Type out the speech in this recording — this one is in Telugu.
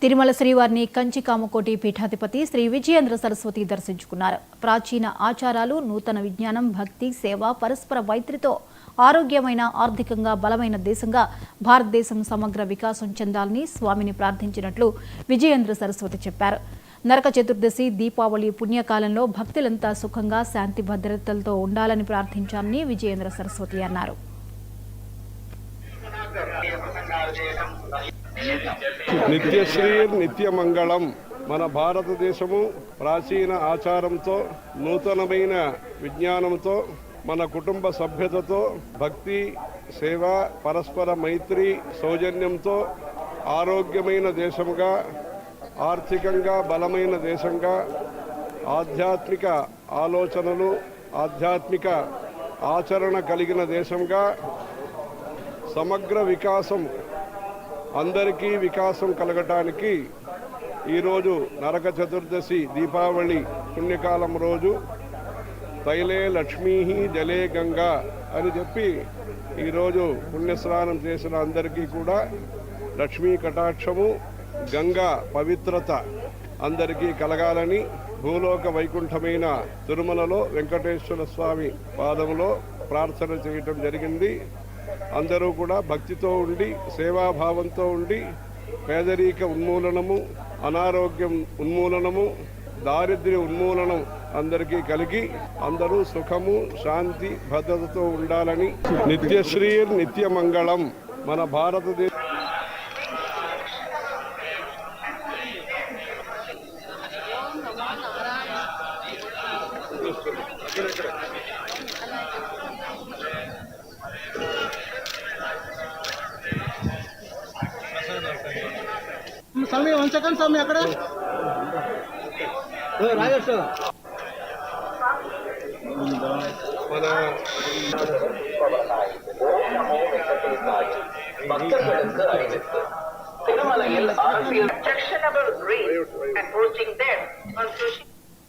తిరుమల శ్రీవారిని కంచి కామకోటి పీఠాధిపతి శ్రీ విజయేంద్ర సరస్వతి దర్శించుకున్నారు. ప్రాచీన ఆచారాలు, నూతన విజ్ఞానం, భక్తి, సేవ, పరస్పర వైత్రితో ఆరోగ్యమైన, ఆర్థికంగా బలమైన దేశంగా భారతదేశం సమగ్ర వికాసం చెందాలని స్వామిని ప్రార్థించినట్లు విజయేంద్ర సరస్వతి చెప్పారు. నరక చతుర్దశి, దీపావళి పుణ్యకాలంలో భక్తులంతా సుఖంగా, శాంతి భద్రతలతో ఉండాలని ప్రార్థించాలని విజయేంద్ర సరస్వతి అన్నారు. నిత్యశ్రీ నిత్యమంగళం. మన భారతదేశము ప్రాచీన ఆచారంతో, నూతనమైన విజ్ఞానంతో, మన కుటుంబ సభ్యతతో, భక్తి, సేవ, పరస్పర మైత్రి, సౌజన్యంతో ఆరోగ్యమైన దేశముగా, ఆర్థికంగా బలమైన దేశంగా, ఆధ్యాత్మిక ఆలోచనలు, ఆధ్యాత్మిక ఆచరణ కలిగిన దేశంగా, సమగ్ర వికాసం, అందరికీ వికాసం కలగటానికి ఈరోజు నరక చతుర్దశి దీపావళి పుణ్యకాలం రోజు తైలే లక్ష్మీ జలే గంగా అని చెప్పి ఈరోజు పుణ్యస్నానం చేసిన అందరికీ కూడా లక్ష్మీ కటాక్షము, గంగా పవిత్రత అందరికీ కలగాలని భూలోక వైకుంఠమైన తిరుమలలో వెంకటేశ్వర స్వామి పాదములో ప్రార్థన చేయటం జరిగింది. అందరూ కూడా భక్తితో ఉండి, సేవాభావంతో ఉండి, పేదరిక ఉన్మూలనము, అనారోగ్యం ఉన్మూలనము, దారిద్ర్య ఉన్మూలనం అందరికీ కలిగి అందరూ సుఖము, శాంతి, భద్రతతో ఉండాలని. నిత్యశ్రీ నిత్యమంగళం. మన భారతదేశ स्वामी 1 सेकंड स्वामी अక్కడ राजेश திருமலையில் அரசியல் objectionable race and posting them on social